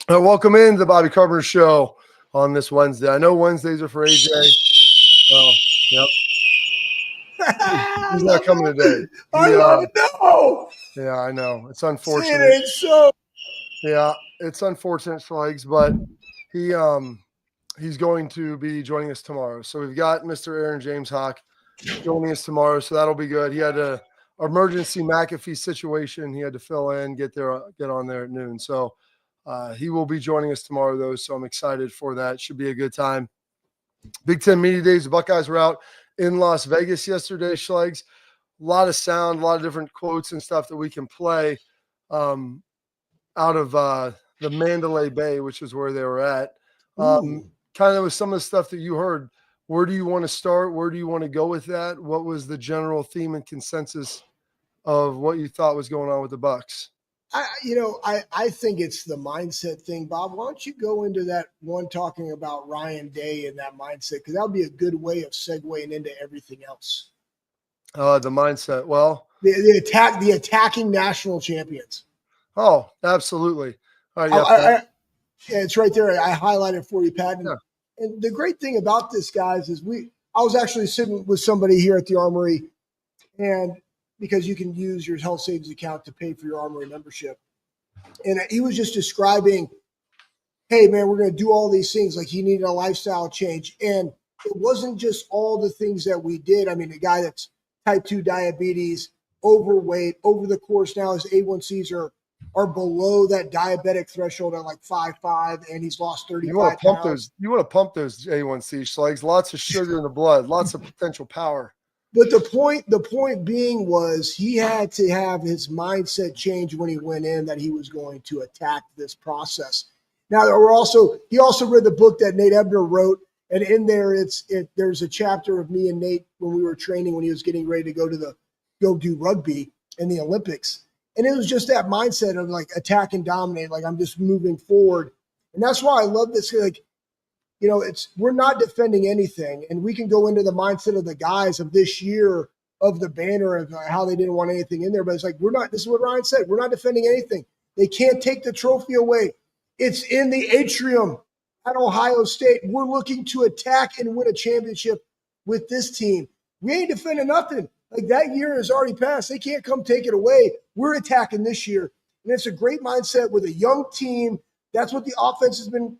Welcome in to the Bobby Carpenter Show on this Wednesday. I know Wednesdays are for AJ. Well, yep, I he's not love coming today. it. I love it. No. Yeah, I know it's See, it unfortunate. ain't so. Yeah, it's unfortunate for Legs, but he he's going to be joining us tomorrow. So we've got Mr. Aaron James Hawk joining us tomorrow, so that'll be good. He had a emergency McAfee situation. He had to fill in, get on there at noon. So he will be joining us tomorrow, though. So I'm excited for that. Should be a good time. Big Ten Media Days. The Buckeyes were out in Las Vegas yesterday, Schlegs. A lot of sound, a lot of different quotes and stuff that we can play out of the Mandalay Bay, which is where they were at. Kind of with some of the stuff that you heard. Where do you want to start? Where do you want to go with that? What was the general theme and consensus of what you thought was going on with the Bucks? I think it's the mindset thing, Bob. Why don't you go into that one talking about Ryan Day and that mindset? Because that would be a good way of segueing into everything else. The mindset. Well, the attacking national champions. Oh, absolutely. It's right there. I highlighted for you, Pat. Yeah. And the great thing about this, guys, is I was actually sitting with somebody here at the Armory, and because you can use your health savings account to pay for your Armory membership. And he was just describing, hey, man, we're going to do all these things. Like he needed a lifestyle change. And it wasn't just all the things that we did. I mean, the guy that's type 2 diabetes, overweight, over the course now his A1Cs are below that diabetic threshold at like 5.5, and he's lost 35 pounds. You want to pump those A1C Schlegs. Lots of sugar in the blood, lots of potential power. But the point being was he had to have his mindset change when he went in that he was going to attack this process. Now he also read the book that Nate Ebner wrote, and in there there's a chapter of me and Nate when we were training when he was getting ready to go do rugby in the Olympics. And it was just that mindset of like attack and dominate, like I'm just moving forward. And that's why I love this. Like, we're not defending anything. And we can go into the mindset of the guys of this year of the banner of how they didn't want anything in there. But it's like, this is what Ryan said. We're not defending anything. They can't take the trophy away. It's in the atrium at Ohio State. We're looking to attack and win a championship with this team. We ain't defending nothing. Like that year has already passed. They can't come take it away. We're attacking this year. And it's a great mindset with a young team. That's what the offense has been,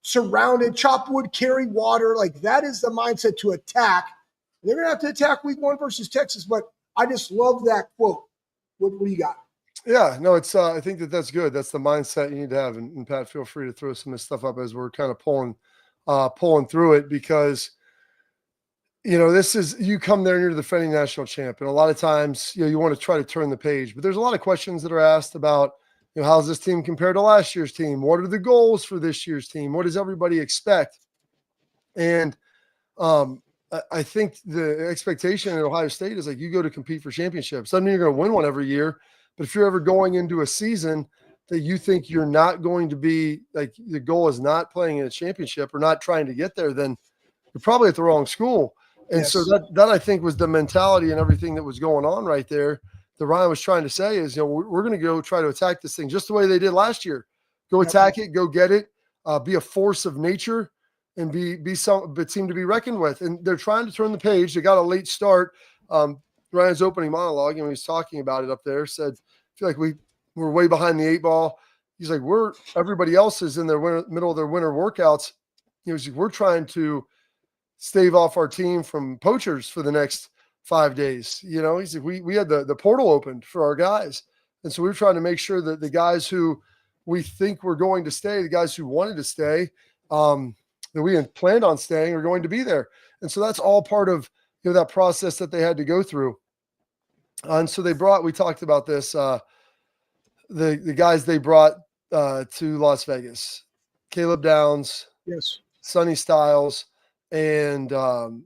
surrounded, chop wood, carry water. Like that is the mindset to attack. And they're going to have to attack week 1 versus Texas. But I just love that quote. What do you got? Yeah, no, it's. I think that's good. That's the mindset you need to have. And Pat, feel free to throw some of this stuff up as we're kind of pulling through it because – this is you come there and you're the defending national champ. And a lot of times, you want to try to turn the page. But there's a lot of questions that are asked about, how's this team compared to last year's team? What are the goals for this year's team? What does everybody expect? And I think the expectation at Ohio State is like you go to compete for championships. Doesn't mean you're going to win one every year. But if you're ever going into a season that you think you're not going to be, like the goal is not playing in a championship or not trying to get there, then you're probably at the wrong school. And Yes. So that I think was the mentality and everything that was going on right there that Ryan was trying to say is, we're going to go try to attack this thing just the way they did last year. Go attack it, go get it, be a force of nature and but seem to be reckoned with. And they're trying to turn the page. They got a late start. Ryan's opening monologue, and he was talking about it up there, said, I feel like we're way behind the 8 ball. He's like, everybody else is in their middle of their winter workouts. We're trying to stave off our team from poachers for the next 5 days. He's like, we had the portal opened for our guys. And so we're trying to make sure that the guys who we think were going to stay, the guys who wanted to stay, that we had planned on staying are going to be there. And so that's all part of, that process that they had to go through. And so we talked about this, the guys they brought to Las Vegas, Caleb Downs, yes, Sonny Styles, and KJ.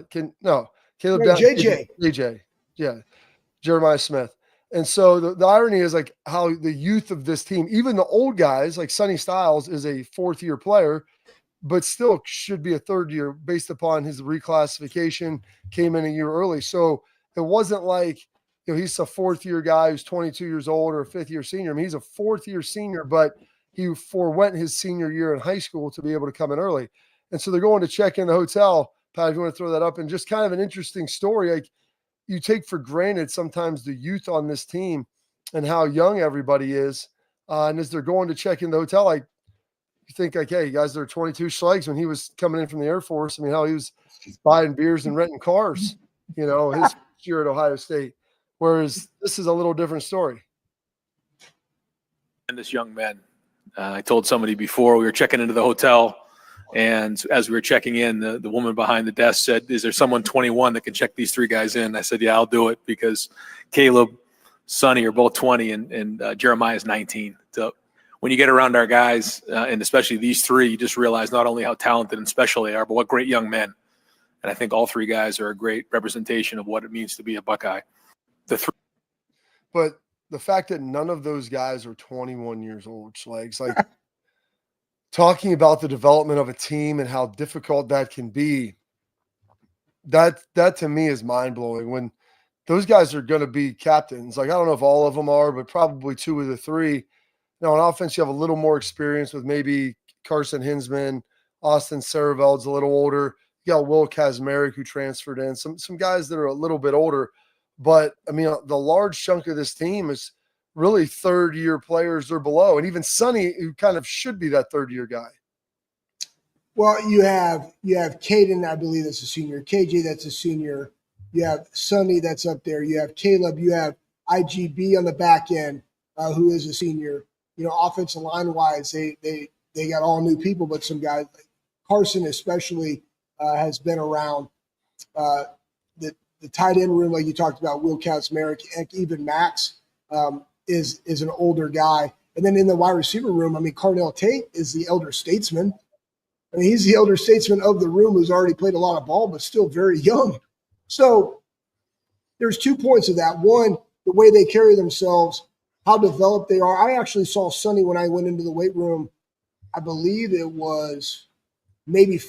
Caleb Downs, JJ, yeah, Jeremiah Smith. And so the irony is like how the youth of this team, even the old guys like Sonny Styles is a 4th-year player, but still should be a 3rd year based upon his reclassification, came in a year early. So it wasn't like, he's a fourth-year guy who's 22 years old or a fifth-year senior. I mean, he's a fourth-year senior, but he forewent his senior year in high school to be able to come in early. And so they're going to check in the hotel. Pat, if you want to throw that up, and just kind of an interesting story. Like, you take for granted sometimes the youth on this team and how young everybody is. And as they're going to check in the hotel, like, you think like, hey, guys, they're 22 Schlegs when he was coming in from the Air Force. I mean, how he was buying beers and renting cars, his first year at Ohio State. Whereas this is a little different story. And this young man, I told somebody before we were checking into the hotel, and as we were checking in, the woman behind the desk said, "Is there someone 21 that can check these three guys in?" I said, "Yeah, I'll do it," because Caleb, Sonny are both 20, and Jeremiah is 19. So when you get around our guys, and especially these three, you just realize not only how talented and special they are, but what great young men. And I think all three guys are a great representation of what it means to be a Buckeye. But the fact that none of those guys are 21 years old, Schlegs, like talking about the development of a team and how difficult that can be, that to me is mind-blowing. When those guys are going to be captains, like, I don't know if all of them are, but probably two of the three. On offense, you have a little more experience with maybe Carson Hinsman, Austin Saraveld's a little older. You got Will Kazmarek, who transferred in, some guys that are a little bit older. But, I mean, the large chunk of this team is really third-year players or below. And even Sonny, who kind of should be that third-year guy. Well, you have Caden, I believe that's a senior. KJ, that's a senior. You have Sonny, that's up there. You have Caleb. You have IGB on the back end, who is a senior. Offensive line-wise, they got all new people, but some guys, like Carson especially, has been around. The tight end room, like you talked about, Will Kazmarek, even Max is an older guy. And then in the wide receiver room, I mean, Carnell Tate is the elder statesman. I mean, he's the elder statesman of the room who's already played a lot of ball, but still very young. So there's 2 points of that. One, the way they carry themselves, how developed they are. I actually saw Sonny when I went into the weight room. I believe it was maybe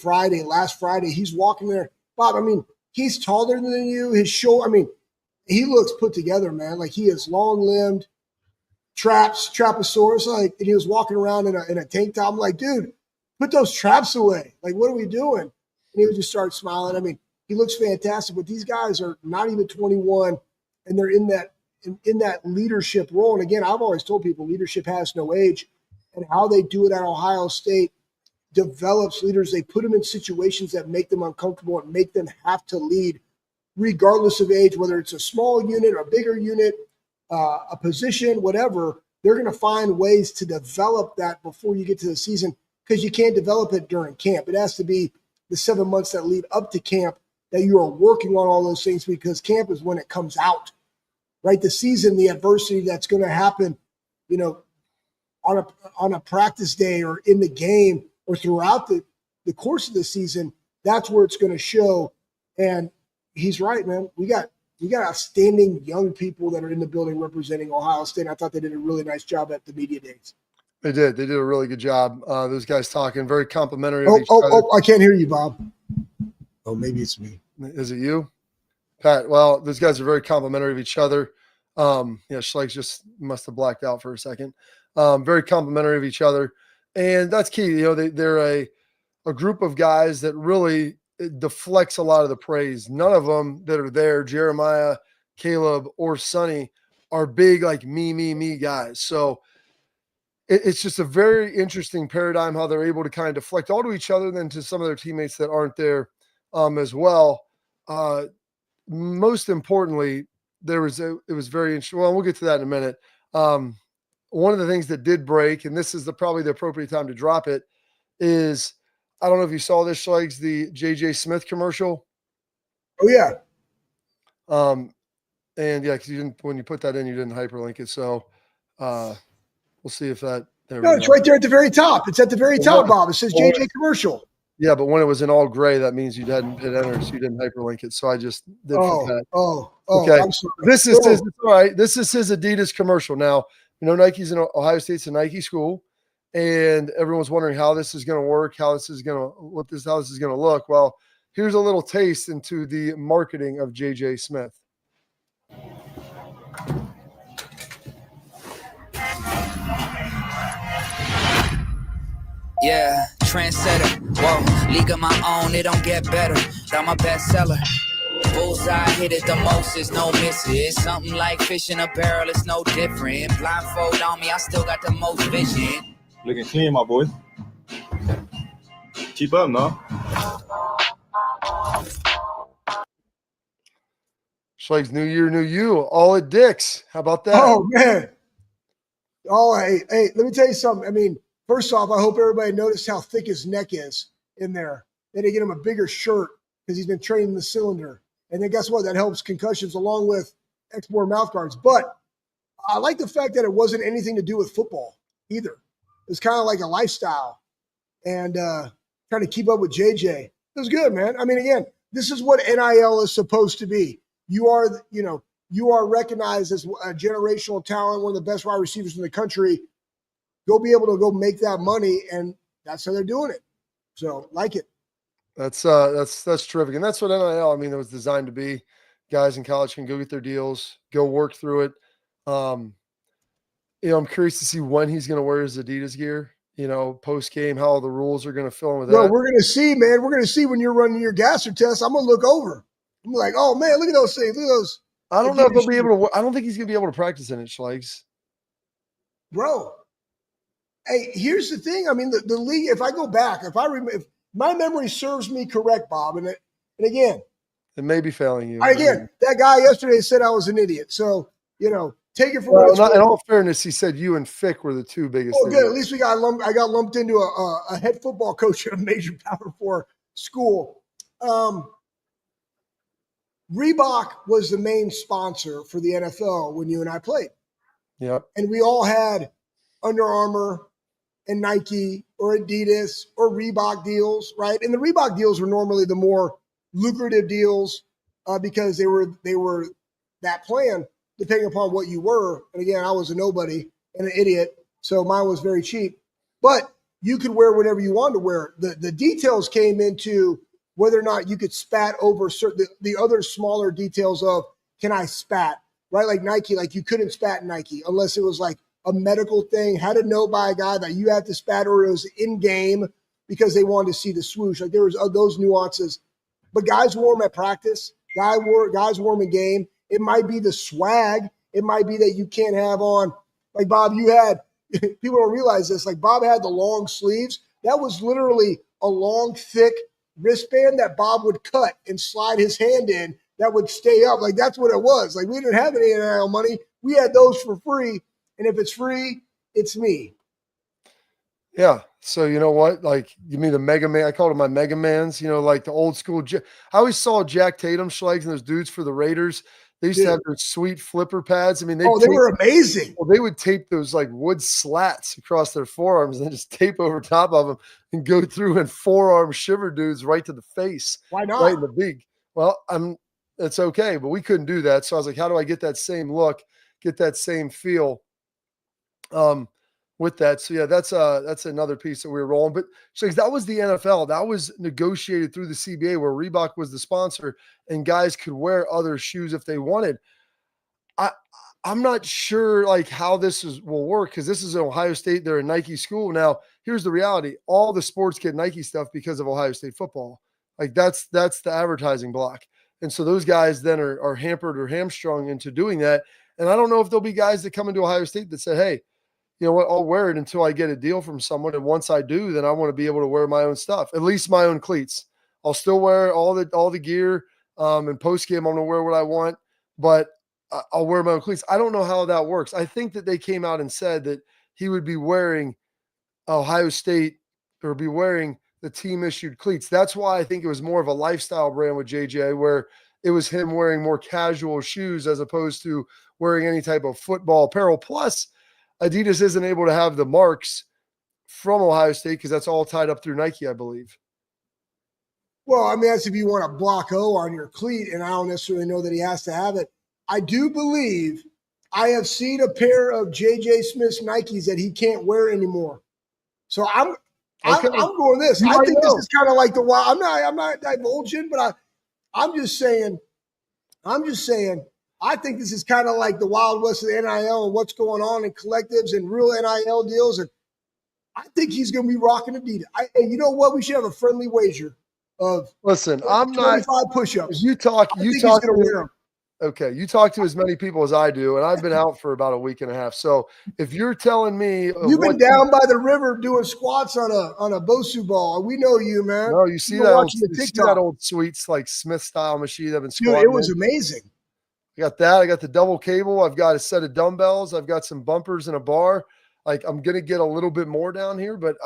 last Friday. He's walking there. Bob, I mean, he's taller than you. His shoulder, I mean, he looks put together, man. Like, he is long-limbed, trapezosaurus. Like, and he was walking around in a tank top. I'm like, dude, put those traps away. Like, what are we doing? And he would just start smiling. I mean, he looks fantastic. But these guys are not even 21, and they're in that leadership role. And again, I've always told people leadership has no age, and how they do it at Ohio State develops leaders. They put them in situations that make them uncomfortable and make them have to lead regardless of age, whether it's a small unit or a bigger unit, a position, whatever. They're going to find ways to develop that before you get to the season, because you can't develop it during camp. It has to be the 7 months that lead up to camp that you are working on all those things, because camp is when it comes out, right? The season, the adversity that's going to happen, on a practice day or in the game or throughout the course of the season, that's where it's going to show. And he's right, man. We got outstanding young people that are in the building representing Ohio State. I thought they did a really nice job at the media days. They did. They did a really good job. Those guys talking very complimentary of each other. Oh, I can't hear you, Bob. Oh, maybe it's me. Is it you, Pat? Well, those guys are very complimentary of each other. Schlegs just must have blacked out for a second. Very complimentary of each other. And that's key. They're a group of guys that really deflects a lot of the praise. None of them that are there, Jeremiah, Caleb, or Sonny, are big, like me guys. So it's just a very interesting paradigm how they're able to kind of deflect all to each other, then to some of their teammates that aren't there as well. Most importantly, it was very interesting. Well, we'll get to that in a minute. One of the things that did break, and this is probably the appropriate time to drop it, is, I don't know if you saw this, Schlegs, the J.J. Smith commercial. Oh, yeah. And yeah, because when you put that in, you didn't hyperlink it. So we'll see if that. No, it's right there at the very top. It's at the very top, Bob. It says J.J. commercial. Yeah, but when it was in all gray, that means you hadn't hit enter, so you didn't hyperlink it. So I just did that. Okay. I'm sorry. This is his, all right. This is his Adidas commercial. Now, Nike's in Ohio State's a Nike school, and everyone's wondering how this is going to work, how this is going to look. Well, here's a little taste into the marketing of J.J. Smith. Yeah, trendsetter. Whoa, league of my own, it don't get better. Got my bestseller. Bullseye hit it the most, it's no misses. Something like fish in a barrel, it's no different. Blindfold on me, I still got the most vision. Looking clean, my boy. Keep up, no? Schleg's new year, new you. All at Dick's. How about that? Oh man. Oh, hey, let me tell you something. I mean, first off, I hope everybody noticed how thick his neck is in there. Then they get him a bigger shirt because he's been training the cylinder. And then guess what? That helps concussions along with X-More mouth guards. But I like the fact that it wasn't anything to do with football either. It was kind of like a lifestyle and trying to keep up with JJ. It was good, man. I mean, again, this is what NIL is supposed to be. You are recognized as a generational talent, one of the best wide receivers in the country. Go be able to go make that money, and that's how they're doing it. So, like it. That's terrific, and that's what NIL. I mean, it was designed to be. Guys in college can go get their deals, go work through it. I'm curious to see when he's going to wear his Adidas gear. Post game, how the rules are going to fill in with that. Well, we're going to see, man. We're going to see when you're running your gasser test. I'm going to look over. I'm like, oh man, look at those things. Look at those. I don't know if he'll be able to. I don't think he's going to be able to practice in it, Schlegs. Bro, hey, here's the thing. I mean, the league. If I go back, if my memory serves me correct, Bob, and again, it may be failing you. Again, that guy yesterday said I was an idiot. So take it from. Well, in all fairness, he said you and Fick were the two biggest. Oh, good. At least I got lumped into a head football coach at a major Power 4 school. Reebok was the main sponsor for the NFL when you and I played. Yeah. And we all had Under Armour and Nike or Adidas or Reebok deals, right? And the Reebok deals were normally the more lucrative deals because they were that plan depending upon what you were. And again, I was a nobody and an idiot, so mine was very cheap. But you could wear whatever you wanted to wear. The details came into whether or not you could spat over the other smaller details of can I spat, right? Like Nike, like you couldn't spat Nike unless it was like a medical thing, had to know by a guy that you had to spat or it was in game because they wanted to see the swoosh. Like there was those nuances. But guys wore them at practice. Guys wore them in game. It might be the swag. It might be that you can't have on, like Bob, you had, people don't realize this, like Bob had the long sleeves. That was literally a long, thick wristband that Bob would cut and slide his hand in that would stay up. Like that's what it was. Like we didn't have any NIL money. We had those for free. And if it's free, it's me. Yeah. So you know what? Like you mean the Mega Man? I called them my Mega Mans. Like the old school. I always saw Jack Tatum, Schlegs, and those dudes for the Raiders. They used to have those sweet flipper pads. I mean, they were amazing. Well, they would tape those like wood slats across their forearms and then just tape over top of them and go through and forearm shiver dudes right to the face. Why not? Right in the beak. Well, it's okay, but we couldn't do that. So I was like, how do I get that same look, get that same feel with that? So yeah, that's another piece that we were rolling. But so that was the NFL. That was negotiated through the CBA where Reebok was the sponsor and guys could wear other shoes if they wanted. I'm not sure like how this will work because this is in Ohio State. They're a Nike school. Now, here's the reality. All the sports get Nike stuff because of Ohio State football. Like that's the advertising block. And so those guys then are hampered or hamstrung into doing that. And I don't know if there'll be guys that come into Ohio State that say, hey, you know what, I'll wear it until I get a deal from someone. And once I do, then I want to be able to wear my own stuff, at least my own cleats. I'll still wear all the gear. And post game, I'm going to wear what I want, but I'll wear my own cleats. I don't know how that works. I think that they came out and said that he would be wearing Ohio State or be wearing the team issued cleats. That's why I think it was more of a lifestyle brand with JJ, where it was him wearing more casual shoes as opposed to wearing any type of football apparel. Plus, Adidas isn't able to have the marks from Ohio State because that's all tied up through Nike, I believe. Well, I mean, that's if you want a block O on your cleat, and I don't necessarily know that he has to have it. I do believe I have seen a pair of J.J. Smith's Nikes that he can't wear anymore. So I'm going this. I think this is kind of like the wild. I'm not divulging, but I'm just saying. I think this is kind of like the Wild West of the NIL and what's going on in collectives and real NIL deals. And I think he's going to be rocking Adidas. And you know what? We should have a friendly wager of Listen, I'm not. 25 push-ups. You talk. I You think talk he's going to to. wear them. Okay, you talk to as many people as I do, and I've been out for about a week and a half. So if you're telling me You've been down by the river doing squats on a Bosu ball. We know you, man. no, you see You've been watching the you see TikTok. that old Sweets like Smith style machine I've been Dude, squatting. it was in. amazing. I got that. I got the double cable. I've got a set of dumbbells. I've got some bumpers and a bar. Like I'm gonna get a little bit more down here, but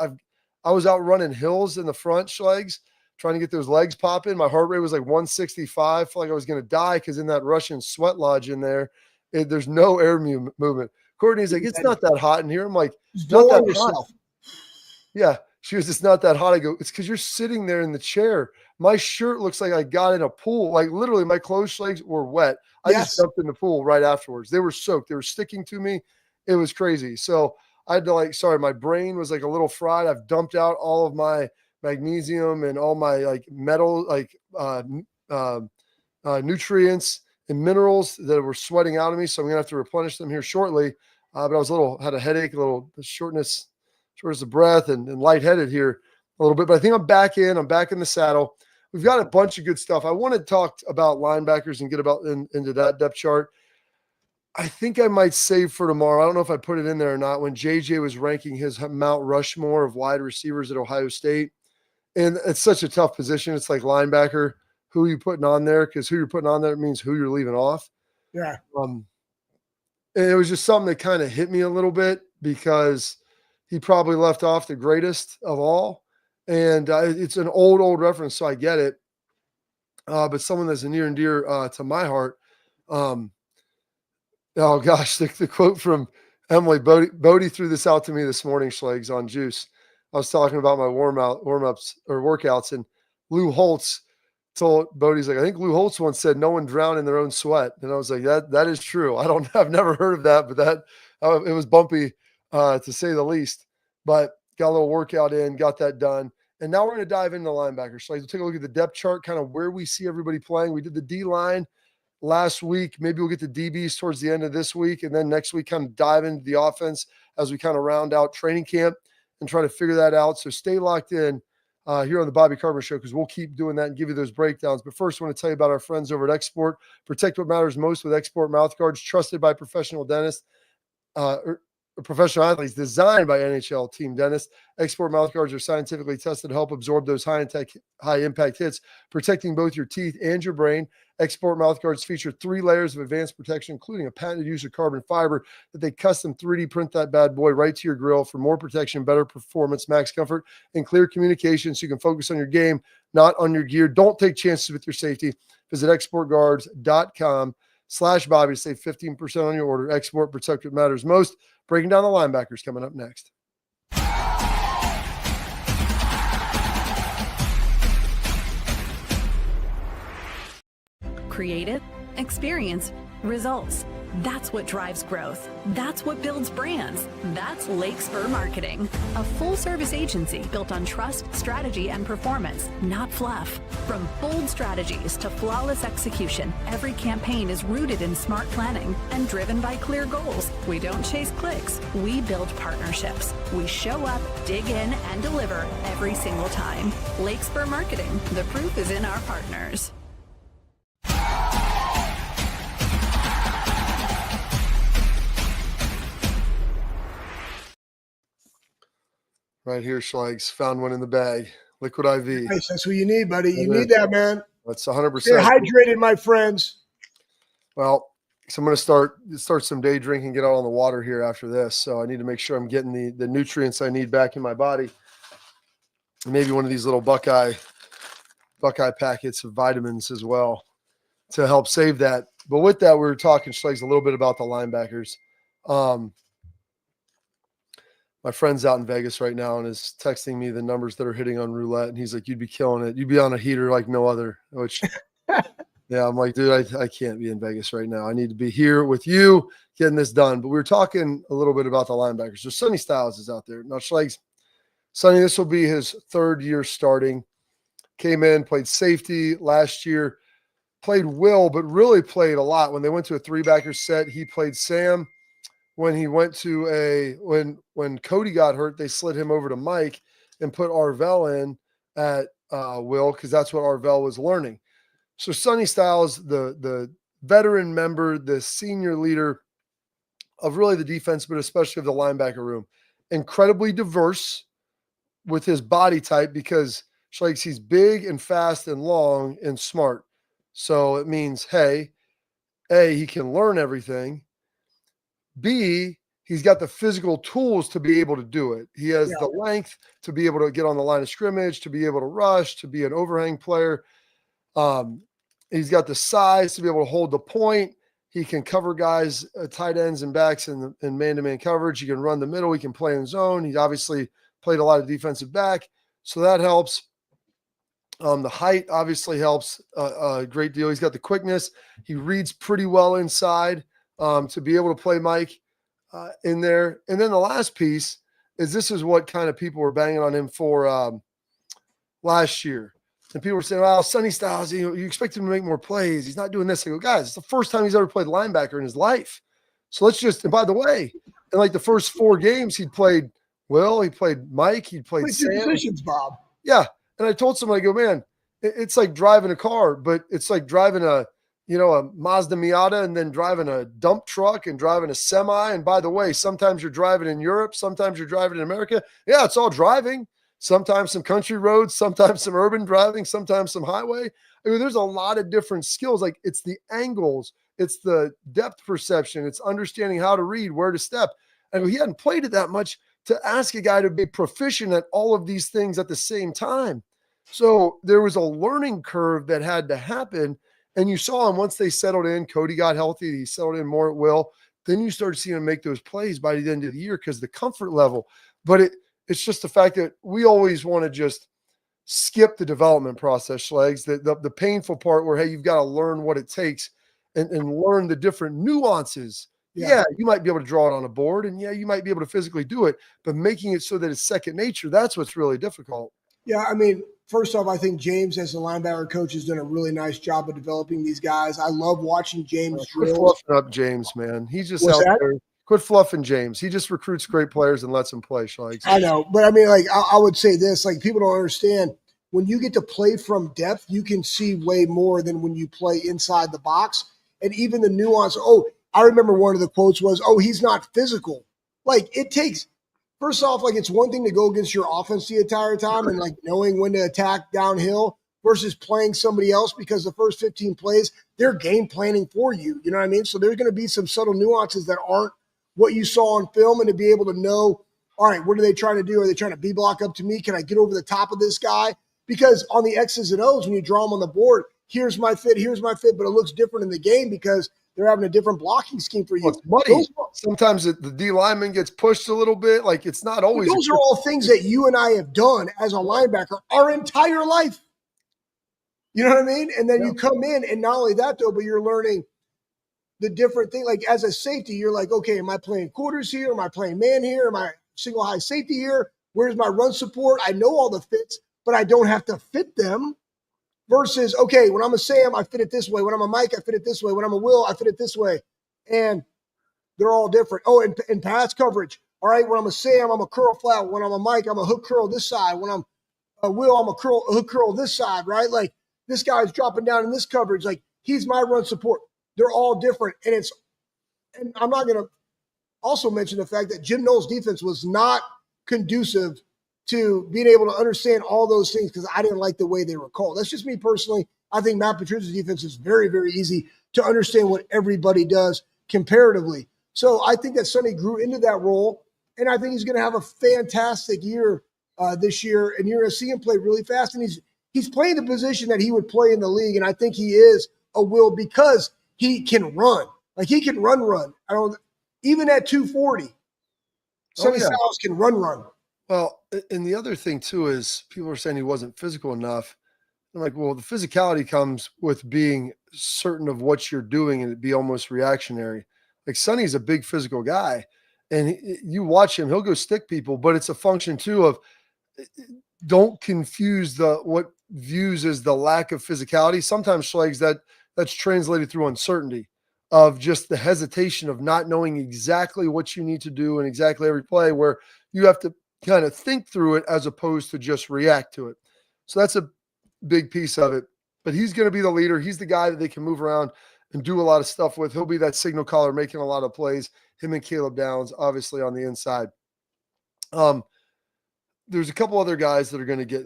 I was out running hills in the front legs, trying to get those legs popping. My heart rate was like 165. Felt like I was gonna die because in that Russian sweat lodge in there, there's no air movement. Courtney's like, it's not that hot in here. I'm like, Don't not on that hot. yourself. Yeah. She goes, it's not that hot. I go, it's because you're sitting there in the chair. My shirt looks like I got in a pool. Like literally my clothes legs were wet. I just jumped in the pool right afterwards. They were soaked. They were sticking to me. It was crazy. So I had to my brain was like a little fried. I've dumped out all of my magnesium and all my like metal, nutrients and minerals that were sweating out of me. So I'm going to have to replenish them here shortly. But I was had a headache, a little shortness of breath and lightheaded here a little bit. But I think I'm back in the saddle. We've got a bunch of good stuff. I want to talk about linebackers and get into that depth chart. I think I might save for tomorrow. I don't know if I put it in there or not. When JJ was ranking his Mount Rushmore of wide receivers at Ohio State, and it's such a tough position. It's like linebacker. Who are you putting on there? Because who you're putting on there means who you're leaving off. Yeah. And it was just something that kind of hit me a little bit because he probably left off the greatest of all. And it's an old reference, so I get it. But someone that's near and dear to my heart. Oh, gosh, the quote from Emily Bodie threw this out to me this morning, Schlegs, on Juice. I was talking about my warm-ups or workouts, and Lou Holtz told Bodie's like, I think Lou Holtz once said, no one drowned in their own sweat. And I was like, that is true. I've never heard of that, but it was bumpy to say the least. But got a little workout in, got that done. And now we're going to dive into linebackers. So we'll take a look at the depth chart, kind of where we see everybody playing. We did the D-line last week. Maybe we'll get the DBs towards the end of this week. And then next week, kind of dive into the offense as we kind of round out training camp and try to figure that out. So stay locked in here on the Bobby Carpenter Show because we'll keep doing that and give you those breakdowns. But first, I want to tell you about our friends over at Export. Protect what matters most with Export mouth guards, trusted by professional dentists. Professional athletes designed by NHL team dentists. Export mouth guards are scientifically tested to help absorb those high impact hits, protecting both your teeth and your brain. Export mouth guards feature 3 layers of advanced protection, including a patented use of carbon fiber that they custom 3D print that bad boy right to your grill for more protection, better performance, max comfort, and clear communication so you can focus on your game, not on your gear. Don't take chances with your safety. Visit exportguards.com/Bobby to save 15% on your order. Export, protect what matters most. Breaking down the linebackers coming up next. Creative, experience, results. That's what drives growth. That's what builds brands. That's Lake Spur Marketing, a full-service agency built on trust, strategy, and performance, not fluff. From bold strategies to flawless execution, every campaign is rooted in smart planning and driven by clear goals. We don't chase clicks. We build partnerships. We show up, dig in, and deliver every single time. Lake Spur Marketing. The proof is in our partners. Right here, Schlegs. Found one in the bag. Liquid IV. Nice. That's what you need, buddy. You need that, man. That's 100%. Stay hydrated, my friends. Well, so I'm going to start some day drinking, get out on the water here after this. So I need to make sure I'm getting the nutrients I need back in my body. And maybe one of these little Buckeye packets of vitamins as well to help save that. But with that, we were talking, Schlegs, a little bit about the linebackers. My friend's out in Vegas right now and is texting me the numbers that are hitting on roulette. And he's like, you'd be killing it. You'd be on a heater like no other, which yeah, I'm like, dude, I can't be in Vegas right now. I need to be here with you getting this done. But we were talking a little bit about the linebackers. So Sonny Styles is out there. Now, Schlegs, Sonny, this will be his 3rd year starting. Came in, played safety last year, played Will, but really played a lot. When they went to a 3-backer set, he played Sam. when he went to when Cody got hurt, they slid him over to Mike and put Arvell in at Will, because that's what Arvell was learning. So Sonny Styles, the veteran member, the senior leader of really the defense, but especially of the linebacker room, incredibly diverse with his body type, because Schlegels, he's big and fast and long and smart. So it means, hey, A, he can learn everything. B, he's got the physical tools to be able to do it. He has the length to be able to get on the line of scrimmage, to be able to rush, to be an overhang player. He's got the size to be able to hold the point. He can cover guys, tight ends and backs in man-to-man coverage. He can run the middle. He can play in zone. He's obviously played a lot of defensive back, so that helps. The height obviously helps a great deal. He's got the quickness. He reads pretty well inside to be able to play Mike in there. And then the last piece is, this is what kind of people were banging on him for last year. And people were saying, well, Sonny Styles, you expect him to make more plays. He's not doing this. I go, guys, it's the first time he's ever played linebacker in his life. So let's just, and by the way, in like the first 4 games, he'd played Will, he played Mike, he played Sam. Positions, Bob. Yeah. And I told somebody, I go, man, it's like driving a car, but it's like driving a Mazda Miata and then driving a dump truck and driving a semi. And by the way, sometimes you're driving in Europe, sometimes you're driving in America. Yeah, it's all driving. Sometimes some country roads, sometimes some urban driving, sometimes some highway. I mean, there's a lot of different skills. Like, it's the angles, it's the depth perception, it's understanding how to read, where to step. And he hadn't played it that much to ask a guy to be proficient at all of these things at the same time. So there was a learning curve that had to happen. And you saw him once they settled in. Cody got healthy. He settled in more at Will. Then you started seeing him make those plays by the end of the year because the comfort level. But it's just the fact that we always want to just skip the development process, Schlegs, the painful part where, hey, you've got to learn what it takes and learn the different nuances. Yeah, you might be able to draw it on a board, and yeah, you might be able to physically do it, but making it so that it's second nature, that's what's really difficult. Yeah, I mean, first off, I think James, as the linebacker coach, has done a really nice job of developing these guys. I love watching James quit fluffing up James, man. He's just out there. Quit fluffing James. He just recruits great players and lets them play, Schlegs. I know, but I mean, like, I would say this, like, people don't understand. When you get to play from depth, you can see way more than when you play inside the box. And even the nuance, I remember one of the quotes was, he's not physical. Like, it takes, first off, like, it's one thing to go against your offense the entire time and, like, knowing when to attack downhill versus playing somebody else, because the first 15 plays, they're game planning for you. You know what I mean? So there's going to be some subtle nuances that aren't what you saw on film, and to be able to know, all right, what are they trying to do? Are they trying to B block up to me? Can I get over the top of this guy? Because on the X's and O's, when you draw them on the board, here's my fit, but it looks different in the game because they're having a different blocking scheme for you. Well, it's muddy. Sometimes the D lineman gets pushed a little bit. Like, it's not always. Those are all things that you and I have done as a linebacker our entire life. You know what I mean? And then you come in, and not only that, though, but you're learning the different thing. Like, as a safety, you're like, okay, am I playing quarters here? Am I playing man here? Am I single high safety here? Where's my run support? I know all the fits, but I don't have to fit them. Versus, okay, when I'm a Sam, I fit it this way. When I'm a Mike, I fit it this way. When I'm a Will, I fit it this way. And they're all different. And pass coverage. All right, when I'm a Sam, I'm a curl flat. When I'm a Mike, I'm a hook curl this side. When I'm a Will, I'm a hook curl this side, right? Like, this guy's dropping down in this coverage. Like, he's my run support. They're all different. And I'm not going to also mention the fact that Jim Knowles' defense was not conducive to being able to understand all those things, because I didn't like the way they were called. That's just me personally. I think Matt Patricia's defense is very, very easy to understand what everybody does comparatively. So I think that Sonny grew into that role, and I think he's going to have a fantastic year this year, and you're going to see him play really fast. And he's playing the position that he would play in the league, and I think he is a Will because he can run. Like, he can run. Even at 240, Sonny Styles can run. Well, and the other thing, too, is people are saying he wasn't physical enough. I'm like, well, the physicality comes with being certain of what you're doing and it be almost reactionary. Like, Sonny's a big physical guy, and you watch him, he'll go stick people, but it's a function, too, of don't confuse what views as the lack of physicality. Sometimes, Schlegs, that's translated through uncertainty of just the hesitation of not knowing exactly what you need to do in exactly every play, where you have to kind of think through it as opposed to just react to it. So that's a big piece of it. But he's going to be the leader. He's the guy that they can move around and do a lot of stuff with. He'll be that signal caller making a lot of plays. Him and Caleb Downs, obviously, on the inside. There's a couple other guys that we're going to get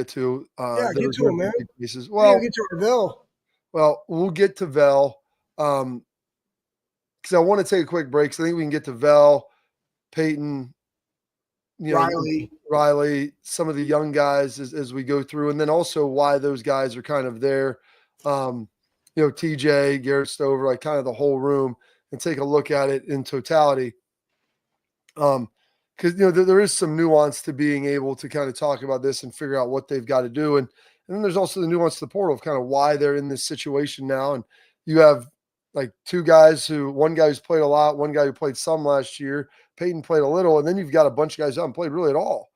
to. Get to him, man. Well, get to Arvell. Well, we'll get to Vel because I want to take a quick break. So I think we can get to Vel, Peyton, Riley, some of the young guys as we go through, and then also why those guys are kind of there. TJ, Garrett Stover, like kind of the whole room, and take a look at it in totality. Because there is some nuance to being able to kind of talk about this and figure out what they've got to do, and then there's also the nuance to the portal of kind of why they're in this situation now. And you have like one guy who's played a lot, one guy who played some last year. Peyton played a little, and then you've got a bunch of guys who haven't played really at all.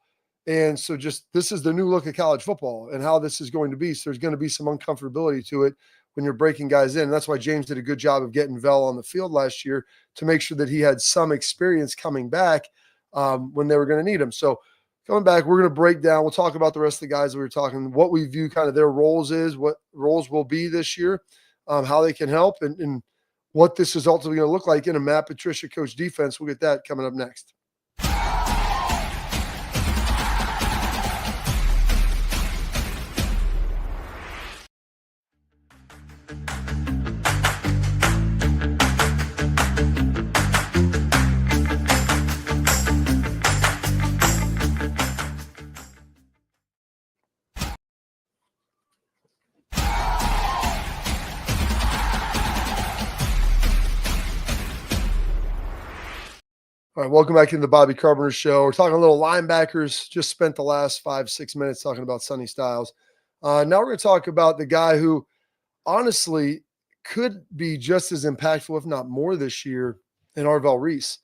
And so this is the new look at college football and how this is going to be. So there's going to be some uncomfortability to it when you're breaking guys in. And that's why James did a good job of getting Vel on the field last year to make sure that he had some experience coming back when they were going to need him. So coming back, we're going to break down. We'll talk about the rest of the guys that we were talking, what we view kind of their roles is, what roles will be this year, how they can help, and what this is ultimately going to look like in a Matt Patricia coach defense. We'll get that coming up next. All right, welcome back into the Bobby Carpenter Show. We're talking a little linebackers. Just spent the last 5-6 minutes talking about Sonny Styles. Now we're going to talk about the guy who honestly could be just as impactful, if not more, this year in Arvell Reese.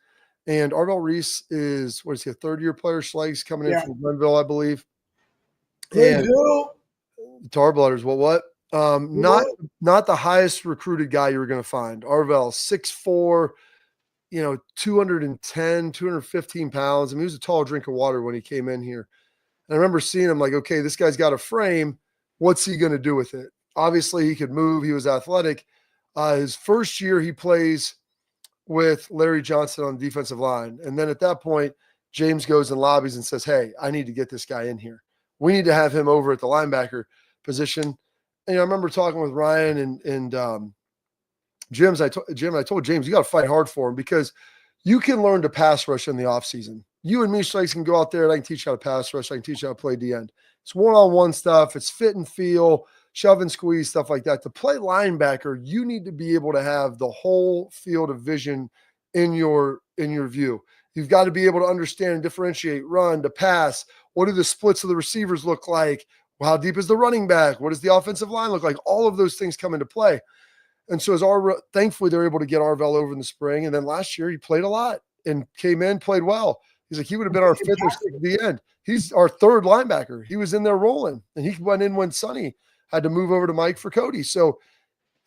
And Arvell Reese is, a third-year player? Schlegs coming in from Glenville, I believe. Glenville. Tar Blooders. What? Not the highest recruited guy you were going to find. Arvell, 6'4", 210, 215 pounds. I mean, he was a tall drink of water when he came in here. And I remember seeing him like, okay, this guy's got a frame. What's he going to do with it? Obviously, he could move. He was athletic. His first year, he plays with Larry Johnson on the defensive line. And then at that point, James goes and lobbies and says, hey, I need to get this guy in here. We need to have him over at the linebacker position. And I remember talking with Ryan and Jim, I told James, you got to fight hard for him because you can learn to pass rush in the offseason. You and me, Schlegs, can go out there and I can teach you how to pass rush. I can teach you how to play D-end. It's one-on-one stuff. It's fit and feel, shove and squeeze, stuff like that. To play linebacker, you need to be able to have the whole field of vision in your view. You've got to be able to understand and differentiate run to pass. What do the splits of the receivers look like? How deep is the running back? What does the offensive line look like? All of those things come into play. And so thankfully they're able to get Arvell over in the spring. And then last year he played a lot and came in, played well. He's like, he would have been our fifth or sixth at the end. He's our third linebacker. He was in there rolling and he went in when Sonny had to move over to Mike for Cody. So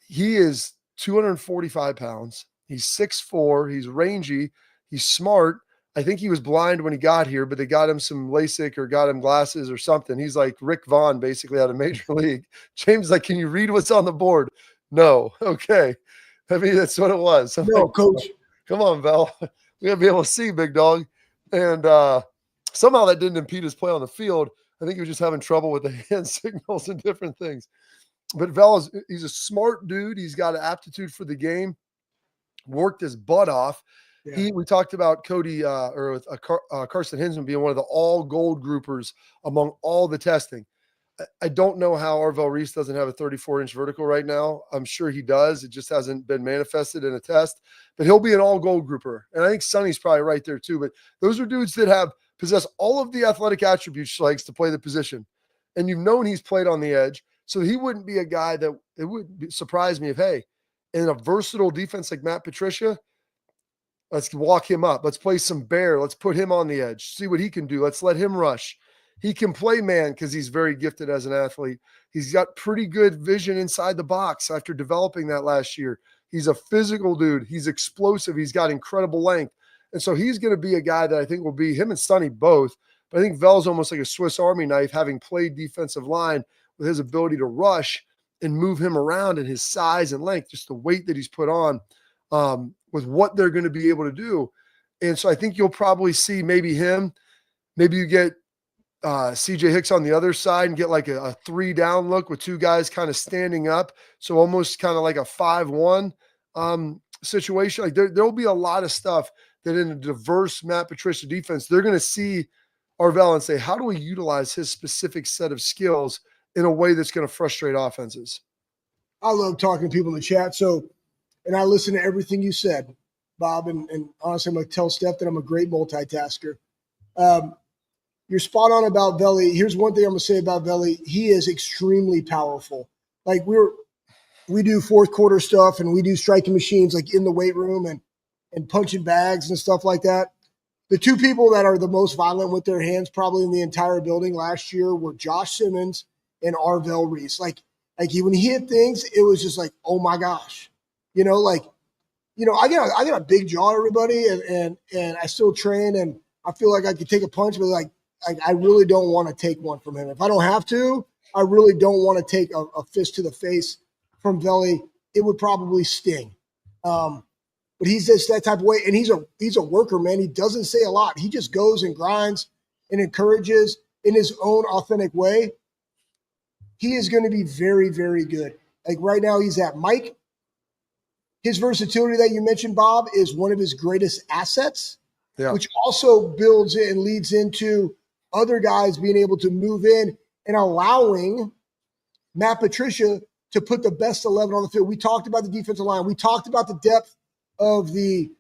he is 245 pounds. He's 6'4". He's rangy. He's smart. I think he was blind when he got here, but they got him some LASIK or got him glasses or something. He's like Rick Vaughn basically out of Major League. James is like, can you read what's on the board? No. Okay. I mean, that's what it was. No, coach. Come on, Vel. We got to be able to see, big dog. And somehow that didn't impede his play on the field. I think he was just having trouble with the hand signals and different things. But Vel he's a smart dude. He's got an aptitude for the game. Worked his butt off. Yeah. We talked about Cody Carson Hinsman being one of the all gold groupers among all the testing. I don't know how Arvell Reese doesn't have a 34-inch vertical right now. I'm sure he does. It just hasn't been manifested in a test. But he'll be an all-gold grouper. And I think Sonny's probably right there too. But those are dudes that possess all of the athletic attributes Schlegs to play the position. And you've known he's played on the edge. So he wouldn't be a guy that it would surprise me if, hey, in a versatile defense like Matt Patricia, let's walk him up. Let's play some bear. Let's put him on the edge. See what he can do. Let's let him rush. He can play man because he's very gifted as an athlete. He's got pretty good vision inside the box after developing that last year. He's a physical dude. He's explosive. He's got incredible length. And so he's going to be a guy that I think will be him and Sonny both. But I think Vel's almost like a Swiss Army knife, having played defensive line with his ability to rush and move him around and his size and length, just the weight that he's put on with what they're going to be able to do. And so I think you'll probably see maybe him. Maybe you get CJ Hicks on the other side and get like a 3-down look with two guys kind of standing up. So almost kind of like a 5-1 situation. Like there'll be a lot of stuff that in a diverse Matt Patricia defense, they're going to see Arvell and say, how do we utilize his specific set of skills in a way that's going to frustrate offenses? I love talking to people in the chat. So, and I listen to everything you said, Bob, and honestly, I'm going to tell Steph that I'm a great multitasker. You're spot on about Veli. Here's one thing I'm going to say about Veli. He is extremely powerful. Like we do fourth quarter stuff and we do striking machines like in the weight room and punching bags and stuff like that. The two people that are the most violent with their hands probably in the entire building last year were Josh Simmons and Arvell Reese. Like when he hit things, it was just like, oh my gosh. I got a big jaw, everybody, and I still train and I feel like I could take a punch, but I really don't want to take one from him. If I don't have to, I really don't want to take a fist to the face from Veli. It would probably sting. But he's just that type of way. And he's a worker, man. He doesn't say a lot. He just goes and grinds and encourages in his own authentic way. He is going to be very, very good. Like right now he's at Mike. His versatility that you mentioned, Bob, is one of his greatest assets, which also builds in and leads into other guys being able to move in and allowing Matt Patricia to put the best 11 on the field. We talked about the defensive line. We talked about the depth of the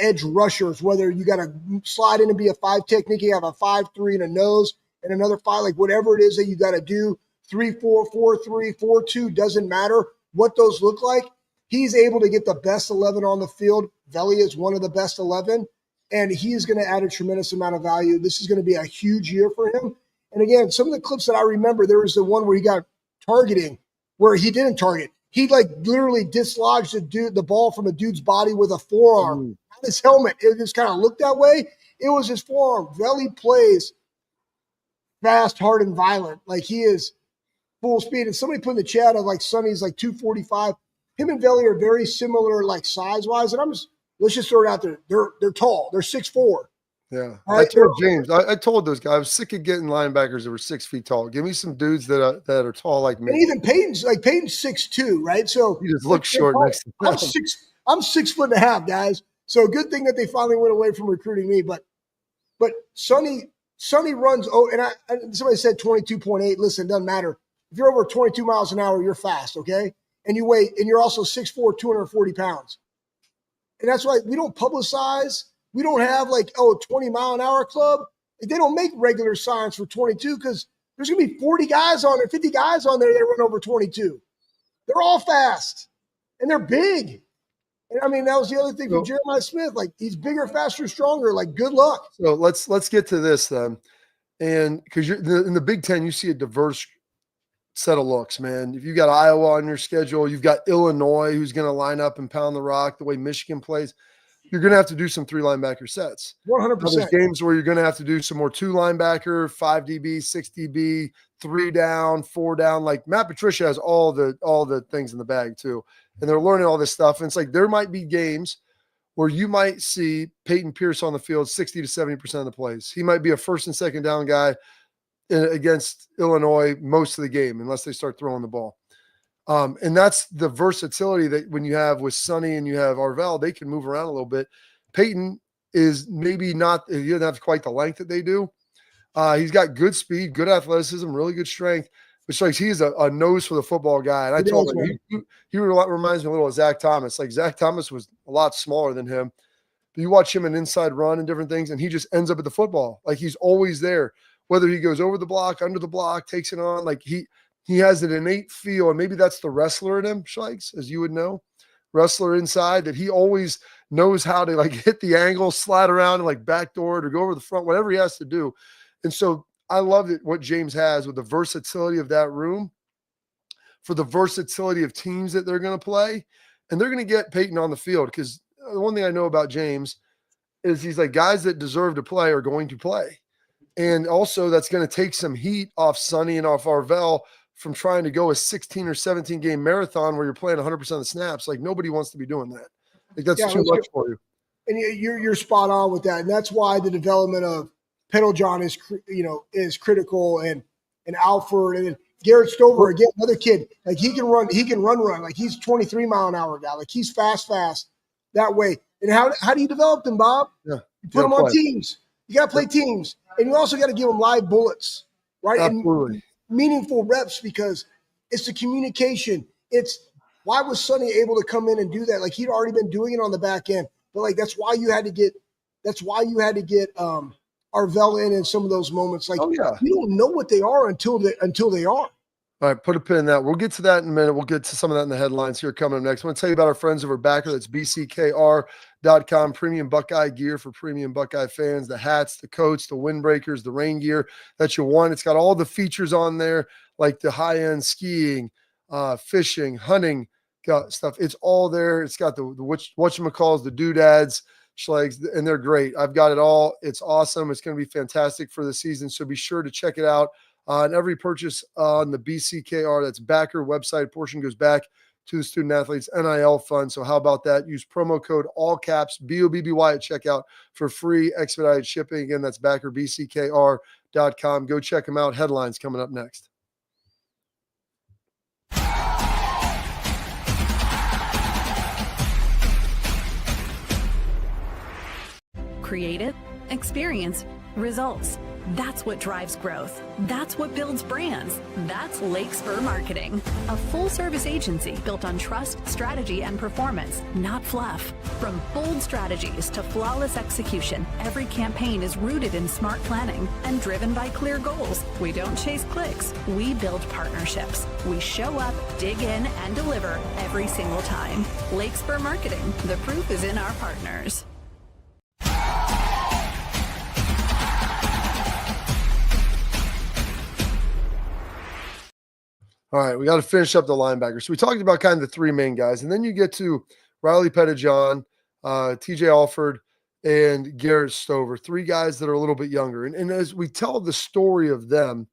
edge rushers, whether you got to slide in and be a 5 technique, you have a 5-3 and a nose and another 5, like whatever it is that you got to do, 3-4, 4-3, 4-2, doesn't matter what those look like. He's able to get the best 11 on the field. Veli is one of the best 11. And he is going to add a tremendous amount of value. This is going to be a huge year for him. And again, some of the clips that I remember, there was the one where he got targeting, where he didn't target. He literally dislodged the ball from a dude's body with a forearm on his helmet. It just kind of looked that way. It was his forearm. Veli plays fast, hard, and violent. Like he is full speed. And somebody put in the chat of like Sonny's like 245. Him and Veli are very similar, like size-wise. And let's just throw it out there. They're tall. They're 6'4". Yeah. Right? I told James, I told those guys, I was sick of getting linebackers that were 6 feet tall. Give me some dudes that are tall like me. And even Peyton's 6'2", right? So he just looks short next to him. I'm 6'1.5", guys. So good thing that they finally went away from recruiting me. But Sonny runs. Oh, and somebody said 22.8. Listen, it doesn't matter. If you're over 22 miles an hour, you're fast, okay? And you're also 6'4", 240 pounds. And that's why we don't publicize. We don't have 20-mile-an-hour club. They don't make regular signs for 22 because there's going to be 40 guys on there, 50 guys on there that run over 22. They're all fast, and they're big. And, I mean, that was the other thing from Jeremiah Smith. Like, he's bigger, faster, stronger. Like, good luck. So let's get to this then. And because in the Big Ten, you see a diverse set of looks, man. If you got Iowa on your schedule, you've got Illinois who's going to line up and pound the rock the way Michigan plays. You're going to have to do some 3 linebacker sets. 100%. There's games where you're going to have to do some more 2 linebacker, 5 DB, 6 DB, 3 down, 4 down. Like Matt Patricia has all the things in the bag too. And they're learning all this stuff. And it's like there might be games where you might see Peyton Pierce on the field 60 to 70% of the plays. He might be a first and second down guy against Illinois most of the game unless they start throwing the ball. And that's the versatility that when you have with Sonny and you have Arvell, they can move around a little bit. Peyton is maybe not, he doesn't have quite the length that they do. He's got good speed, good athleticism, really good strength, which like he's a nose for the football guy. And I told him he reminds me a little of Zach Thomas. Like Zach Thomas was a lot smaller than him. But you watch him an inside run and different things, and he just ends up at the football. Like he's always there. Whether he goes over the block, under the block, takes it on, like he has an innate feel, and maybe that's the wrestler in him, Schleiks, as you would know, wrestler inside, that he always knows how to like hit the angle, slide around and like backdoor it or go over the front, whatever he has to do. And so I love it what James has with the versatility of that room for the versatility of teams that they're going to play. And they're going to get Peyton on the field because the one thing I know about James is he's like, guys that deserve to play are going to play. And also that's going to take some heat off Sonny and off Arvell from trying to go a 16 or 17 game marathon where you're playing 100% of the snaps. Like nobody wants to be doing that. Like that's too much for you. And you're spot on with that. And that's why the development of Pettlejohn is critical, and Alford, and then Garrett Stover, again, another kid. Like he can run. Like he's 23-mile-an-hour guy. Like he's fast that way. And how do you develop them, Bob? Yeah. You put them on teams. You got to play teams. And you also got to give them live bullets, right? Absolutely. And meaningful reps, because it's the communication. It's why was Sonny able to come in and do that? Like he'd already been doing it on the back end, but like that's why you had to get Arvell in some of those moments. Like you don't know what they are until they are. All right, put a pin in that. We'll get to that in a minute. We'll get to some of that in the headlines here coming up next. I want to tell you about our friends over at Backer. That's bckr.com. Premium Buckeye gear for premium Buckeye fans. The hats, the coats, the windbreakers, the rain gear that you want. It's got all the features on there, like the high-end skiing, fishing, hunting stuff. It's all there. It's got the whatchamacalls, the doodads, schlegs, and they're great. I've got it all. It's awesome. It's going to be fantastic for the season, so be sure to check it out. On every purchase on the BCKR, that's Backer website, portion goes back to the student athletes NIL fund. So how about that? Use promo code all caps BOBBY at checkout for free expedited shipping. Again, that's Backer, bckr.com. Go check them out. Headlines coming up next. Create it, experience, results. That's what drives growth. That's what builds brands. That's Lake Spur Marketing, a full-service agency built on trust, strategy, and performance, not fluff. From bold strategies to flawless execution, every campaign is rooted in smart planning and driven by clear goals. We don't chase clicks. We build partnerships. We show up, dig in, and deliver every single time. Lake Spur Marketing. The proof is in our partners. All right, we got to finish up the linebackers. So we talked about kind of the three main guys, and then you get to Riley Pettijohn, TJ Alford, and Garrett Stover, three guys that are a little bit younger. And as we tell the story of them,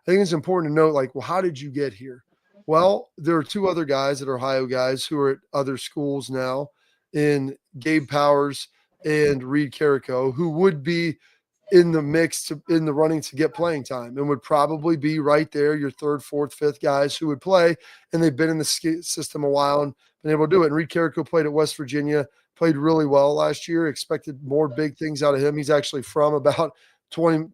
I think it's important to note, like, well, how did you get here? Well, there are two other guys that are Ohio guys who are at other schools now, in Gabe Powers and Reed Carrico, who would be in the mix in the running to get playing time and would probably be right there, your third, fourth, fifth guys who would play, and they've been in the system a while and been able to do it. And Reed Carrico played at West Virginia, played really well last year, expected more big things out of him. He's actually from about 15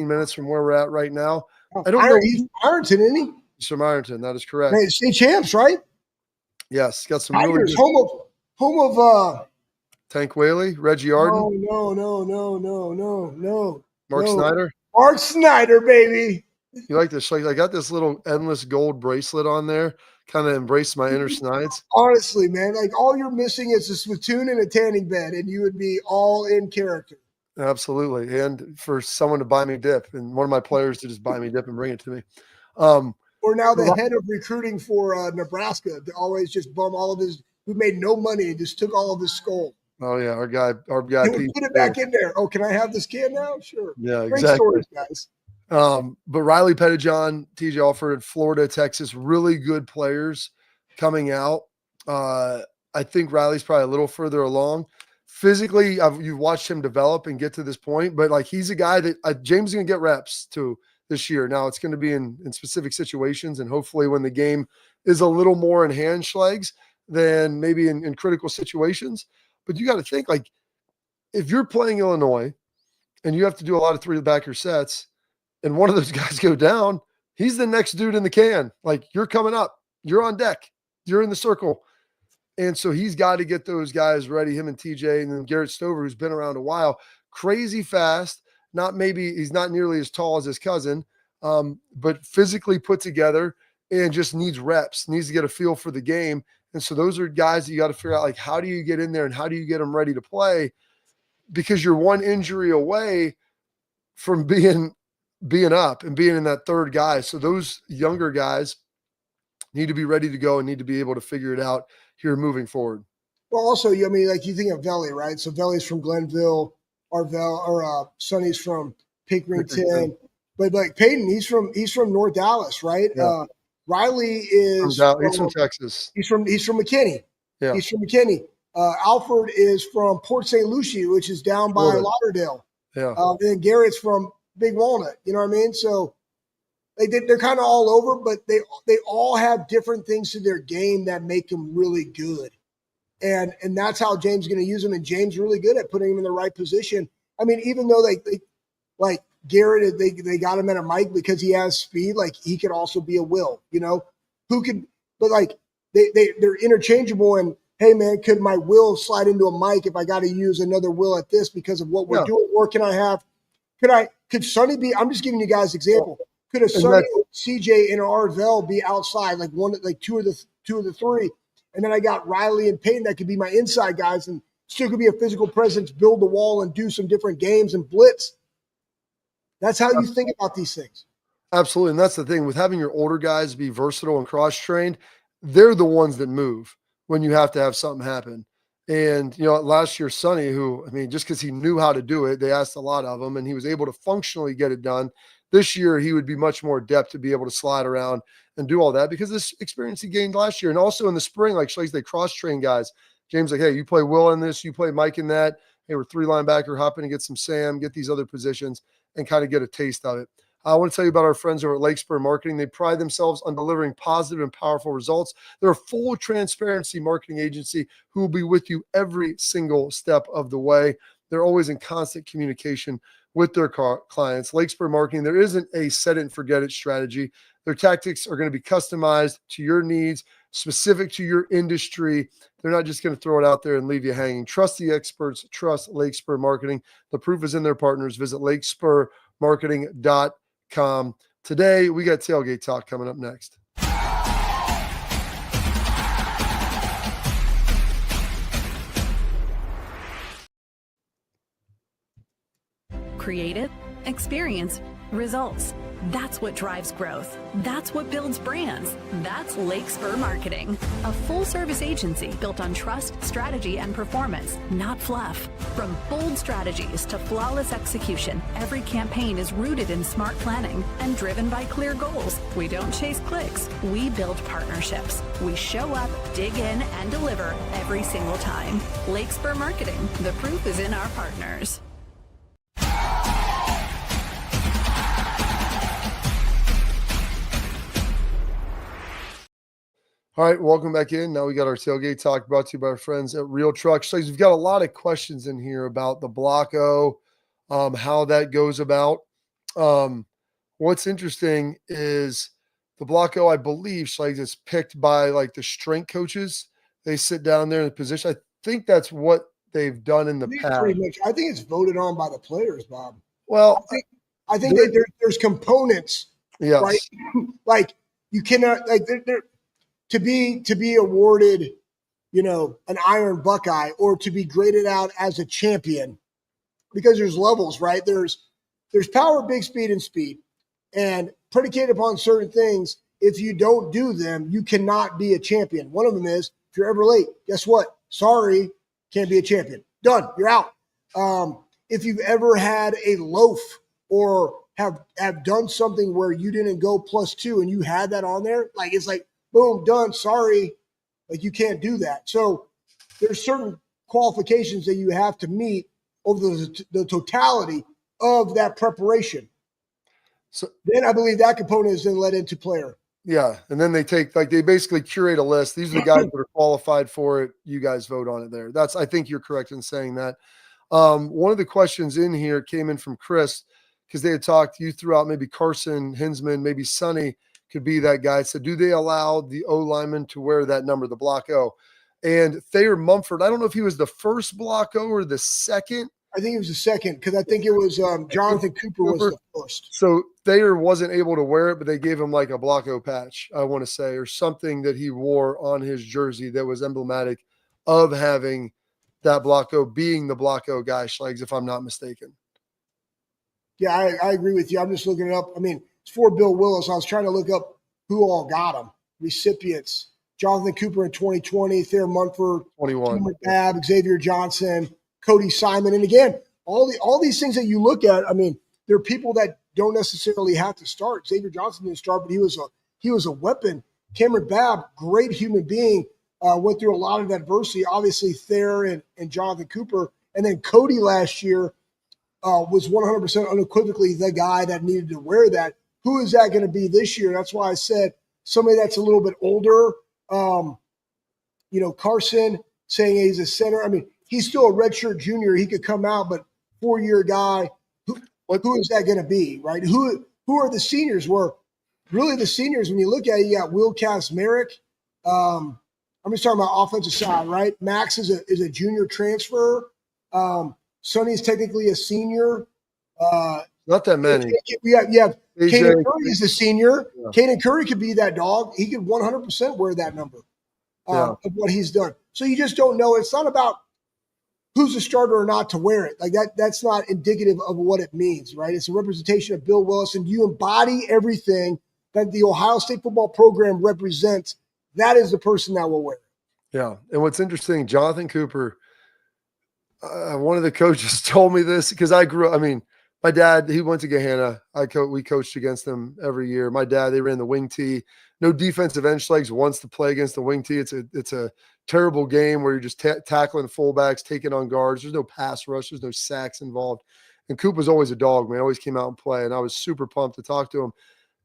minutes from where we're at right now. I don't know. He's from Ironton, isn't he? He's from Ironton. That is correct. Hey, state champs, right? Yes. Got some Tigers, really good home of Tank Whaley, Reggie Arden. No. Mark Snyder. Mark Snyder, baby. You like this? Like I got this little endless gold bracelet on there. Kind of embrace my inner Snides. Honestly, man, like all you're missing is a spittoon and a tanning bed, and you would be all in character. Absolutely. And for someone to buy me dip, and one of my players to just buy me dip and bring it to me. Or now the head of recruiting for Nebraska to always just bum all of his, who made no money and just took all of his skull. Oh yeah, our guy. Put it back in there. Oh, can I have this can now? Sure. Yeah, Great exactly. stories, guys. But Riley Pettijohn, TJ Alford, Florida, Texas, really good players coming out. I think Riley's probably a little further along. Physically, you've watched him develop and get to this point, but like he's a guy that James is going to get reps to this year. Now it's going to be in specific situations, and hopefully when the game is a little more in hand schlegs than maybe in critical situations. But you got to think, like, if you're playing Illinois and you have to do a lot of three-backer sets and one of those guys go down, he's the next dude in the can. Like, you're coming up. You're on deck. You're in the circle. And so he's got to get those guys ready, him and TJ, and then Garrett Stover, who's been around a while. Crazy fast. He's not nearly as tall as his cousin, but physically put together and just needs reps, needs to get a feel for the game. And so those are guys that you got to figure out, like, how do you get in there and how do you get them ready to play? Because you're one injury away from being being up and being in that third guy. So those younger guys need to be ready to go and need to be able to figure it out here moving forward. Well, also, I mean, like you think of Veli, right? So Veli's from Glenville, Sonny's from Pickerington, but like Peyton, he's from North Dallas, right? Yeah. Riley is he's from Texas. He's from McKinney. Yeah. He's from McKinney. Alfred is from Port St. Lucie, which is down by Lauderdale. Yeah. And then Garrett's from Big Walnut. You know what I mean? So they're kind of all over, but they all have different things to their game that make them really good. And that's how James is going to use them. And James is really good at putting him in the right position. I mean, even though they like Garrett, they got him at a Mike because he has speed. Like he could also be a Will, you know, but like they're interchangeable. And hey, man, could my Will slide into a Mike if I got to use another Will at this because of what we're doing? Or can I have? Could Sonny be? I'm just giving you guys an example. Could a Sonny, CJ, and Arvell be outside like two of the three? And then I got Riley and Peyton that could be my inside guys and still could be a physical presence, build the wall, and do some different games and blitz. That's how you think about these things. Absolutely. And that's the thing with having your older guys be versatile and cross-trained, they're the ones that move when you have to have something happen. And, you know, last year, Sonny, who, I mean, just because he knew how to do it, they asked a lot of him and he was able to functionally get it done. This year, he would be much more adept to be able to slide around and do all that because this experience he gained last year. And also in the spring, like they cross-train guys. James like, hey, you play Will in this, you play Mike in that. Hey, we're 3 linebacker, hop in and get some Sam, get these other positions and kind of get a taste of it. I want to tell you about our friends over at Lakespur Marketing. They pride themselves on delivering positive and powerful results. They're a full transparency marketing agency who will be with you every single step of the way. They're always in constant communication with their clients. Lakespur Marketing, there isn't a set it and forget it strategy. Their tactics are going to be customized to your needs, specific to your industry. They're not just going to throw it out there and leave you hanging. Trust the experts. Trust Lakespur Marketing. The proof is in their partners. Visit lakespurmarketing.com. Today, we got Tailgate Talk coming up next. Creative, experience, results. That's what drives growth. That's what builds brands. That's Lakespur Marketing, a full-service agency built on trust, strategy, and performance, not fluff. From bold strategies to flawless execution, every campaign is rooted in smart planning and driven by clear goals. We don't chase clicks. We build partnerships. We show up, dig in, and deliver every single time. Lakespur Marketing. The proof is in our partners. All right, welcome back in. Now we got our Tailgate Talk brought to you by our friends at Real Truck. So we've got a lot of questions in here about the Block O, how that goes about. What's interesting is the Block O, I believe, Schlegs, is picked by like the strength coaches. They sit down there in the position. I think that's what they've done in the past. Pretty much. I think it's voted on by the players, Bob. Well, I think that there's components, yes. Right? Like you cannot to be awarded, you know, an Iron Buckeye or to be graded out as a champion, because there's levels, right? There's power, big speed, and speed, and predicated upon certain things. If you don't do them, you cannot be a champion. One of them is if you're ever late, guess what? Sorry, can't be a champion. Done. You're out. If you've ever had a loaf or have done something where you didn't go +2 and you had that on there, like it's like, boom, done. Sorry, like you can't do that. So there's certain qualifications that you have to meet over the totality of that preparation. So then I believe that component is then led into player. Yeah, and then they basically curate a list. These are the guys that are qualified for it. You guys vote on it there. I think you're correct in saying that. One of the questions in here came in from Chris because they had talked, you threw out maybe Carson, Hinsman, maybe Sonny could be that guy. So do they allow the O lineman to wear that number, the Block O? And Thayer Mumford, I don't know if he was the first Block O or the second. I think it was the second because I think it was Jonathan Cooper was the first. So Thayer wasn't able to wear it, but they gave him like a Block O patch, I want to say, or something that he wore on his jersey that was emblematic of having that Block O, being the Block O guy, Schlegs, if I'm not mistaken. Yeah, I agree with you. I'm just looking it up. I mean, it's for Bill Willis. I was trying to look up who all got him. Recipients: Jonathan Cooper in 2020, Thayer Munford, 21. Cameron Babb, Xavier Johnson, Cody Simon. And again, all these things that you look at, I mean, there are people that don't necessarily have to start. Xavier Johnson didn't start, but he was a weapon. Cameron Babb, great human being, went through a lot of adversity. Obviously, Thayer and Jonathan Cooper. And then Cody last year was 100% unequivocally the guy that needed to wear that. Who is that going to be this year? That's why I said somebody that's a little bit older. Carson saying he's a center. I mean, he's still a redshirt junior. He could come out, but 4-year guy. Who is that going to be, right? Who are the seniors? Were really the seniors, when you look at it, you got Will Merrick. I'm just talking about offensive side, right? Max is a junior transfer. Sonny's technically a senior. Not that many. You have Caden Curry is a senior. Yeah. Caden Curry could be that dog. He could 100% wear that number of what he's done. So you just don't know. It's not about who's a starter or not to wear it. Like that's not indicative of what it means, right? It's a representation of Bill Willis, and you embody everything that the Ohio State football program represents. That is the person that will wear it. Yeah. And what's interesting, Jonathan Cooper, one of the coaches told me this because my dad, he went to Gahanna. We coached against them every year. My dad, they ran the wing tee. No defensive end Schlegs wants to play against the wing tee. It's a terrible game where you're just tackling fullbacks, taking on guards. There's no pass rush. There's no sacks involved. And Coop was always a dog, man. Always came out and play. And I was super pumped to talk to him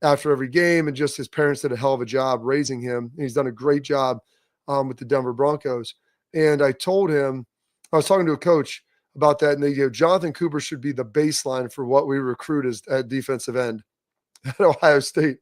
after every game. And just his parents did a hell of a job raising him. And he's done a great job with the Denver Broncos. And I told him, I was talking to a coach about that, and they go, Jonathan Cooper should be the baseline for what we recruit as at defensive end at Ohio State.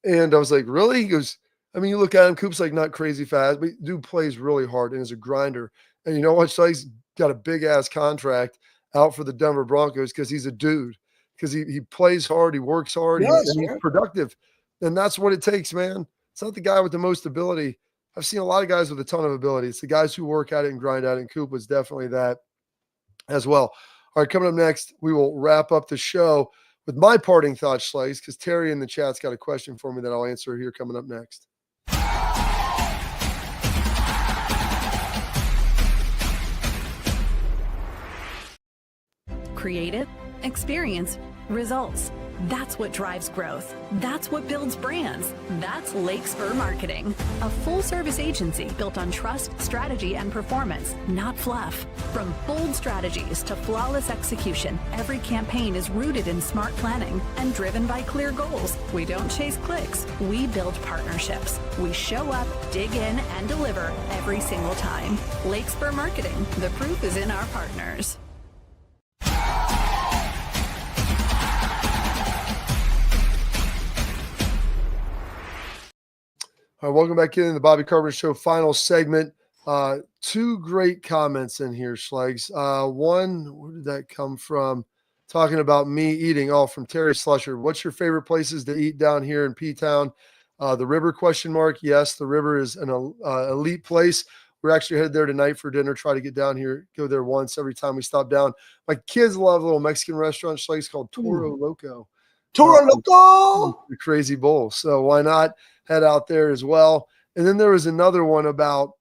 And I was like, really? He goes, I mean, you look at him, Coop's like not crazy fast, but dude plays really hard and is a grinder. And you know what? So he's got a big ass contract out for the Denver Broncos because he's a dude, because he plays hard, he works hard, and he's productive. And that's what it takes, man. It's not the guy with the most ability. I've seen a lot of guys with a ton of ability. It's the guys who work at it and grind at it, and Coop was definitely that as well. All right, coming up next, we will wrap up the show with my parting thoughts, Schlegs, because Terry in the chat's got a question for me that I'll answer here coming up next. Creative, experience, results. That's what drives growth. That's what builds brands. That's Lake Spur Marketing, a full-service agency built on trust, strategy, and performance, not fluff. From bold strategies to flawless execution, every campaign is rooted in smart planning and driven by clear goals. We don't chase clicks. We build partnerships. We show up, dig in, and deliver every single time. Lake Spur Marketing. The proof is in our partners. All right, welcome back in the Bobby Carpenter Show final segment. Two great comments in here, Schlegs. One, where did that come from? Talking about me eating. Oh, from Terry Slusher. What's your favorite places to eat down here in P-Town? The River, ? Yes, the River is an elite place. We're actually headed there tonight for dinner. Try to get down here, go there once every time we stop down. My kids love a little Mexican restaurant, Schlegs, called Toro Loco. Toro Loco! The Crazy Bowl. So why not head out there as well? And then there was another one about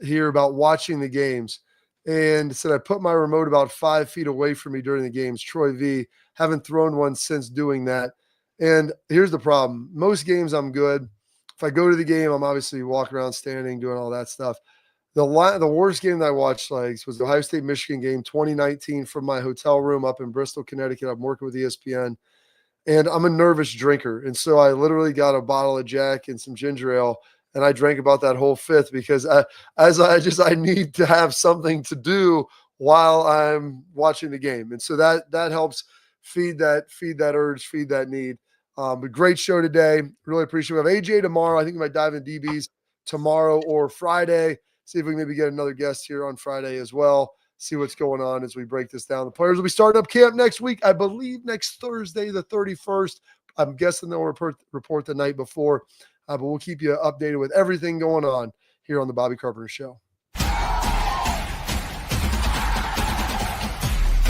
here about watching the games, and said I put my remote about 5 feet away from me during the games. Troy V. Haven't thrown one since doing that. And here's the problem. Most games I'm good. If I go to the game, I'm obviously walking around standing, doing all that stuff. The worst game that I watched, Schlegs, was the Ohio State-Michigan game 2019 from my hotel room up in Bristol, Connecticut. I'm working with ESPN. And I'm a nervous drinker. And so I literally got a bottle of Jack and some ginger ale, and I drank about that whole fifth because I need to have something to do while I'm watching the game. And so that helps feed that urge, feed that need. But great show today. Really appreciate it. We have AJ tomorrow. I think we might dive into DBs tomorrow or Friday. See if we can maybe get another guest here on Friday as well. See what's going on as we break this down. The players will be starting up camp next week, I believe next Thursday, the 31st. I'm guessing they'll report the night before, but we'll keep you updated with everything going on here on the Bobby Carpenter Show.